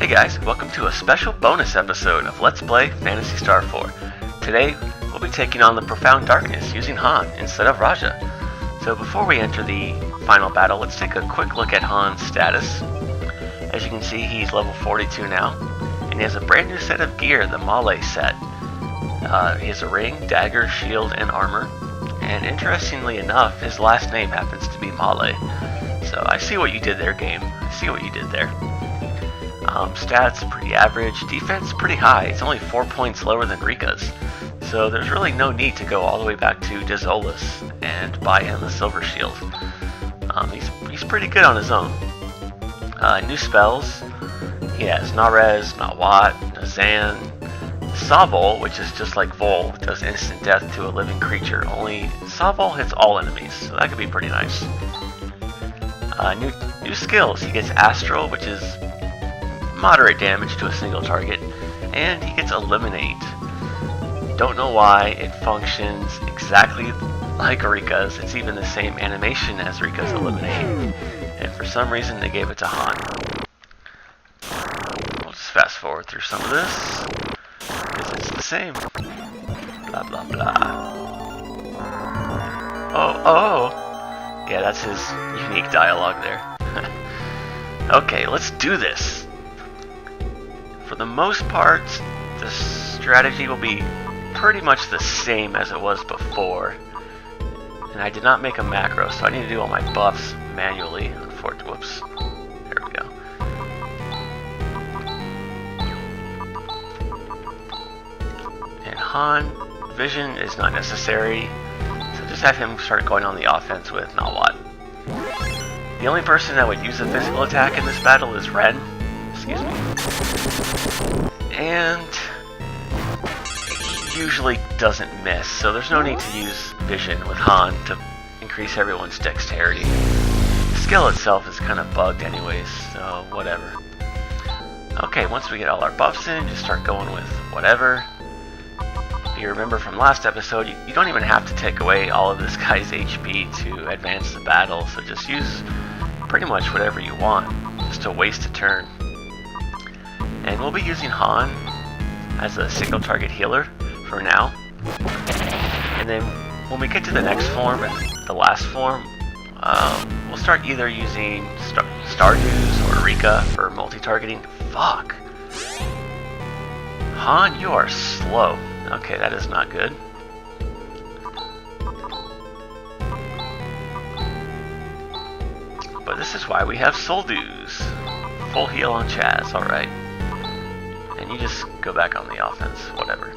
Hey guys, welcome to a special bonus episode of Let's Play Phantasy Star 4. Today, we'll be taking on the Profound Darkness using Hahn instead of Raja. So before we enter the final battle, let's take a quick look at Hahn's status. As you can see, he's level 42 now, and he has a brand new set of gear, the Male set. He has a ring, dagger, shield, and armor. And interestingly enough, his last name happens to be Male. So I see what you did there, game. I see what you did there. Stats pretty average, defense pretty high. It's only 4 points lower than Rika's. So there's really no need to go all the way back to Dezolis and buy him a silver shield. He's pretty good on his own. New spells. He has Narez, Nawat, Nazan, Savol, which is just like Vol, does instant death to a living creature, only Savol hits all enemies, so that could be pretty nice. New skills, he gets Astral, which is moderate damage to a single target, and he gets Eliminate. Don't know why, it functions exactly like Rika's, it's even the same animation as Rika's Eliminate, and for some reason they gave it to Hahn. We'll just fast forward through some of this. It's the same. Blah blah blah. Oh. Yeah, that's his unique dialogue there. Okay, let's do this. For the most part, the strategy will be pretty much the same as it was before. And I did not make a macro, so I need to do all my buffs manually. Whoops. There we go. Hahn, vision is not necessary, so just have him start going on the offense with Nawat. The only person that would use a physical attack in this battle is Ren, excuse me. And he usually doesn't miss, so there's no need to use vision with Hahn to increase everyone's dexterity. The skill itself is kind of bugged anyways, so whatever. Okay, once we get all our buffs in, just start going with whatever. If you remember from last episode, you don't even have to take away all of this guy's HP to advance the battle, so just use pretty much whatever you want, just to waste a turn. And we'll be using Hahn as a single target healer for now. And then when we get to the next form and the last form, we'll start either using Stardews or Rika for multi-targeting. Fuck! Hahn, you are slow. Okay, that is not good. But this is why we have Soldews. Full heal on Chaz, alright. And you just go back on the offense, whatever.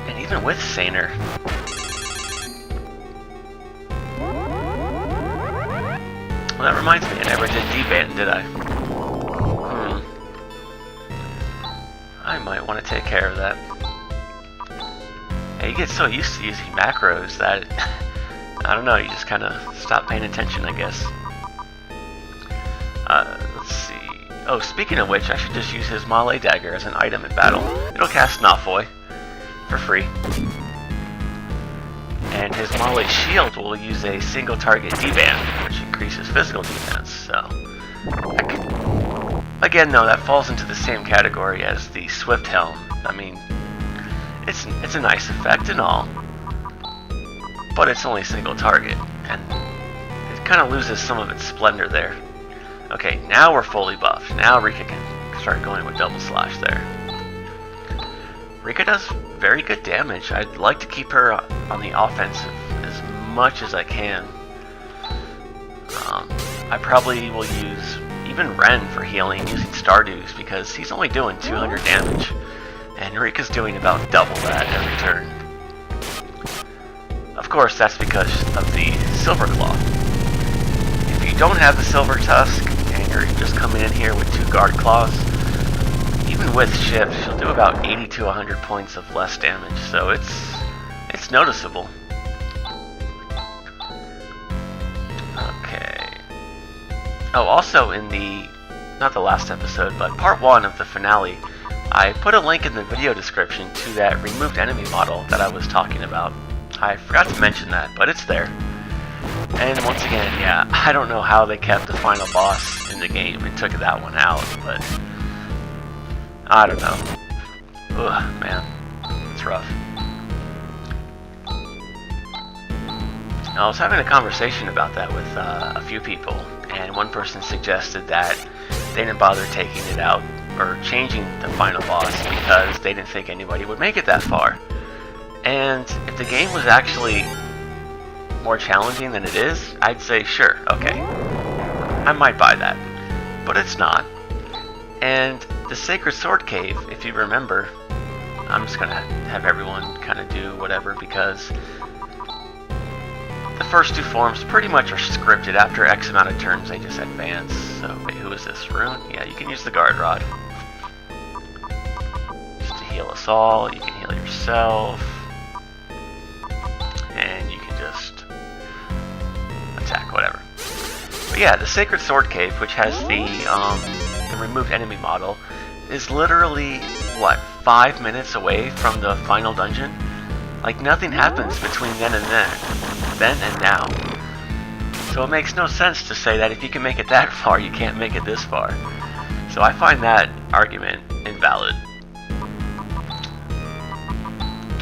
And even with Saner. Well, that reminds me, I never did D-Band, did I? I might want to take care of that. Yeah, you get so used to using macros that, I don't know, you just kind of stop paying attention, I guess. Let's see. Oh, speaking of which, I should just use his Male dagger as an item in battle. It'll cast Nafoy for free. And his Male shield will use a single target D-Band, which increases physical defense, so again, though, that falls into the same category as the Swift Helm. I mean, it's a nice effect and all, but it's only single target, and it kind of loses some of its splendor there. Okay, now we're fully buffed. Now Rika can start going with double slash there. Rika does very good damage. I'd like to keep her on the offensive as much as I can. I probably will use even Ren for healing using Stardews because he's only doing 200 damage and Rika's doing about double that every turn. Of course, that's because of the Silver Claw. If you don't have the Silver Tusk and you're just coming in here with 2 Guard Claws, even with Shift, she'll do about 80 to 100 points of less damage, so it's noticeable. Oh, also in the, not the last episode, but part 1 of the finale, I put a link in the video description to that removed enemy model that I was talking about. I forgot to mention that, but it's there. And once again, yeah, I don't know how they kept the final boss in the game and took that one out, but I don't know. Ugh, man, it's rough. I was having a conversation about that with a few people, and one person suggested that they didn't bother taking it out or changing the final boss because they didn't think anybody would make it that far. And if the game was actually more challenging than it is, I'd say sure, okay, I might buy that, but it's not. And the Sacred Sword Cave, if you remember, I'm just gonna have everyone kind of do whatever because the first two forms pretty much are scripted. After X amount of turns they just advance. So wait, who is this? Rune? Yeah, you can use the Guard Rod just to heal us all. You can heal yourself, and you can just attack, whatever. But yeah, the Sacred Sword Cave, which has the removed enemy model, is literally, what, 5 minutes away from the final dungeon? Like, nothing happens between then and now. So it makes no sense to say that if you can make it that far, you can't make it this far. So I find that argument invalid.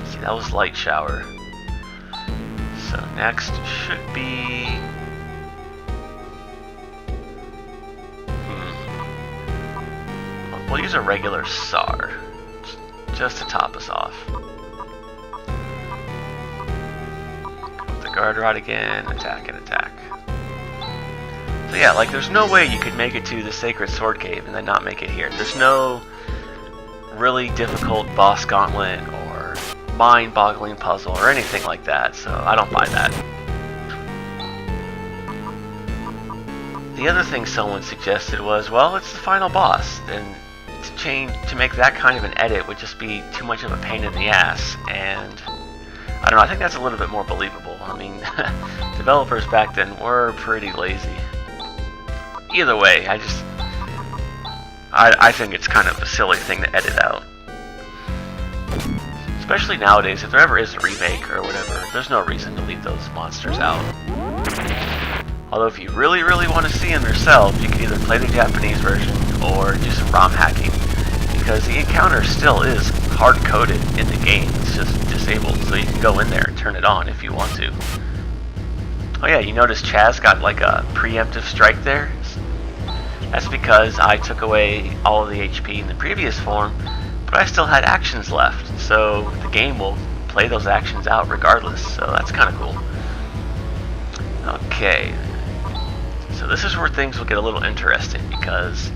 See, that was Light Shower. So next should be... We'll use a regular SAR, just to top us off. Guard Rod again, attack and attack. So yeah, like there's no way you could make it to the Sacred Sword Cave and then not make it here. There's no really difficult boss gauntlet or mind-boggling puzzle or anything like that, so I don't buy that. The other thing someone suggested was, well, it's the final boss, and to make that kind of an edit would just be too much of a pain in the ass, and I don't know, I think that's a little bit more believable. I mean, developers back then were pretty lazy. Either way, I think it's kind of a silly thing to edit out. Especially nowadays, if there ever is a remake or whatever, there's no reason to leave those monsters out. Although if you really, really want to see them yourself, you can either play the Japanese version or do some ROM hacking, because the encounter still is hard-coded in the game. It's just disabled, so you can go in there and turn it on if you want to. Oh yeah, you notice Chaz got like a preemptive strike there? That's because I took away all of the HP in the previous form, but I still had actions left, so the game will play those actions out regardless, so that's kind of cool. Okay, so this is where things will get a little interesting, because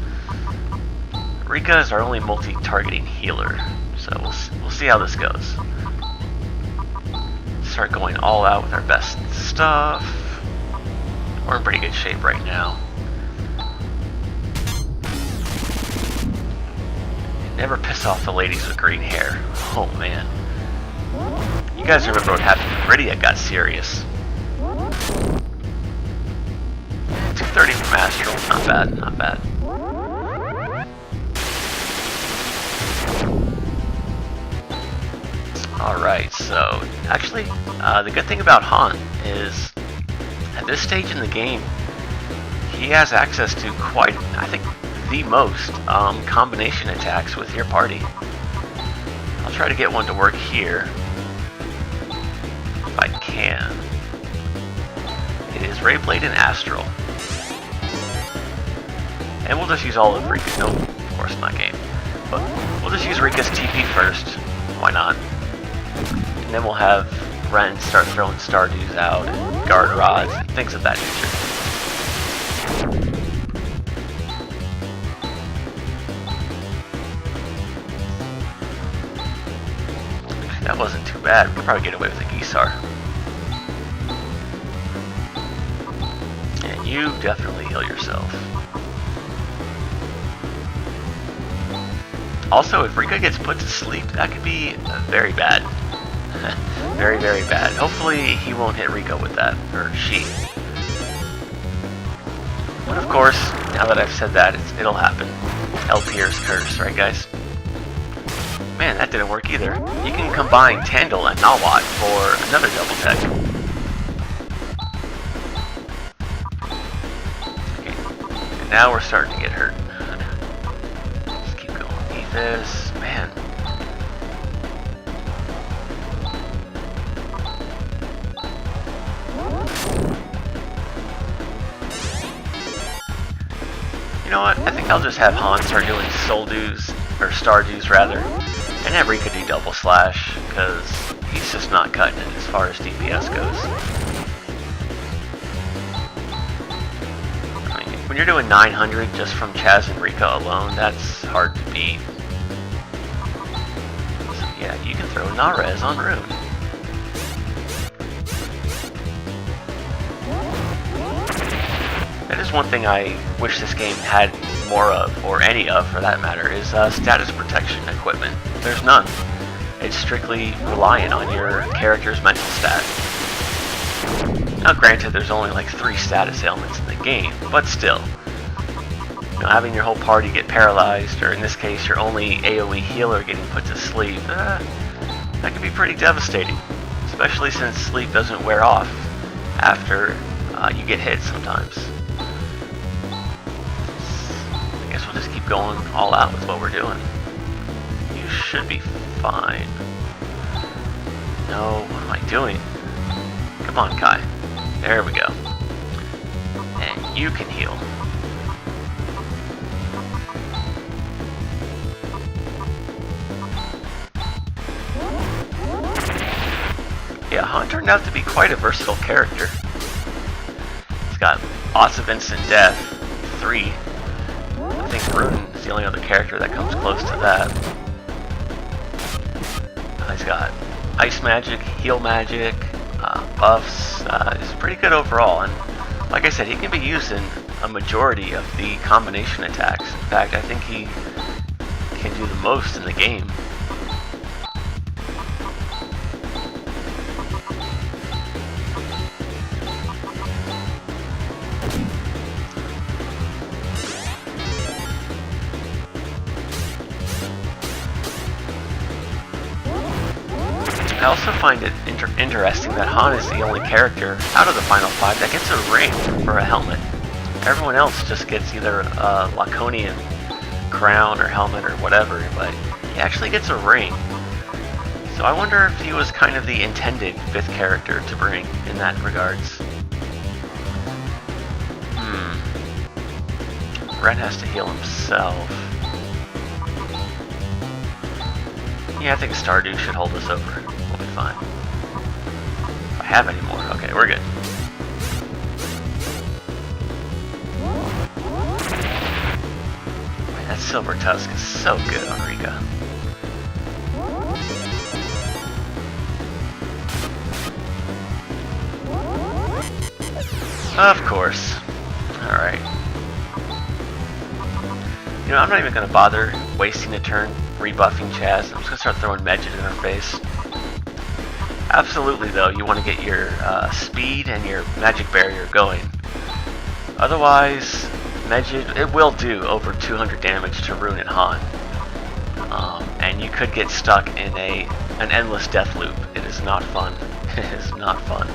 Rika is our only multi-targeting healer, so we'll see how this goes. Start going all out with our best stuff. We're in pretty good shape right now. Never piss off the ladies with green hair. Oh man. You guys remember what happened when Rydia got serious. 230 from Astral, not bad, not bad. Alright, so actually, the good thing about Hahn is at this stage in the game, he has access to quite, I think, the most combination attacks with your party. I'll try to get one to work here, if I can. It is Ray Blade and Astral. And we'll just use all of Rika's, no, of course not game, but we'll just use Rika's TP first, why not? And then we'll have Ren start throwing Stardews out, and Guard Rods, and things of that nature. That wasn't too bad. We could probably get away with a Gisar. And you definitely heal yourself. Also, if Rika gets put to sleep, that could be very bad. Very, very bad. Hopefully he won't hit Rika with that, or she. But of course, now that I've said that, it'll happen. Elpier's curse, right guys? Man, that didn't work either. You can combine Tandil and Nawat for another double tech. now we're starting to get hurt. Just keep going. Eat this. Man. You know what? I think I'll just have Hahn start doing soul dues, or star dues rather, and have Rika do double slash, because he's just not cutting it as far as DPS goes. I mean, when you're doing 900 just from Chaz and Rika alone, that's hard to beat. So yeah, you can throw Narez on Rune. That is one thing I wish this game had more of, or any of for that matter, is status protection equipment. There's none. It's strictly reliant on your character's mental stat. Now granted, there's only like 3 status ailments in the game, but still. You know, having your whole party get paralyzed, or in this case your only AoE healer getting put to sleep, that can be pretty devastating. Especially since sleep doesn't wear off after you get hit sometimes. I guess we'll just keep going all out with what we're doing. You should be fine. No, what am I doing? Come on, Kai. There we go. And you can heal. Yeah, Hahn turned out to be quite a versatile character. He's got lots of instant death, 3. I think Rune is the only other character that comes close to that. He's got ice magic, heal magic, buffs. It's pretty good overall, and like I said, he can be used in a majority of the combination attacks. In fact, I think he can do the most in the game. I also find it interesting that Hahn is the only character out of the final 5 that gets a ring for a helmet. Everyone else just gets either a Laconian crown or helmet or whatever, but he actually gets a ring. So I wonder if he was kind of the intended 5th character to bring in that regards. Ren has to heal himself. Yeah, I think Stardew should hold us over. We'll be fine. If I have any more, okay, we're good. Man, that Silver Tusk is so good on Rika. Of course. Alright. You know, I'm not even going to bother wasting a turn rebuffing Chaz. I'm just going to start throwing Medjed in her face. Absolutely, though, you want to get your speed and your magic barrier going. Otherwise, Medjed, it will do over 200 damage to Rune and Hahn. And you could get stuck in an endless death loop. It is not fun. It is not fun.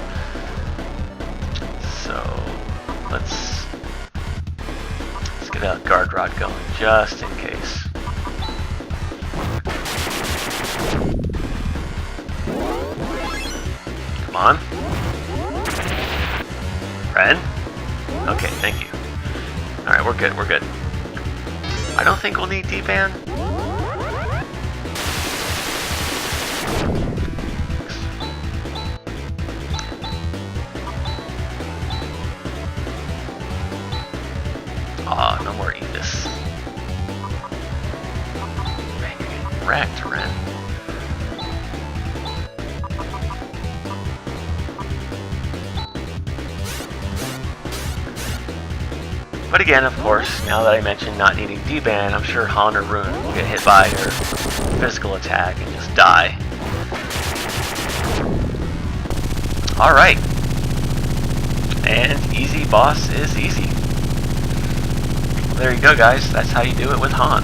So, let's get a guard rod going, just in case. Come on. Ren? Okay, thank you. Alright, we're good, we're good. I don't think we'll need D-Ban. Aw, no more Aegis. Man, you're getting wrecked, Ren. But again, of course, now that I mentioned not needing D-Ban, I'm sure Hahn or Rune will get hit by her physical attack and just die. Alright. And easy boss is easy. Well, there you go, guys. That's how you do it with Hahn.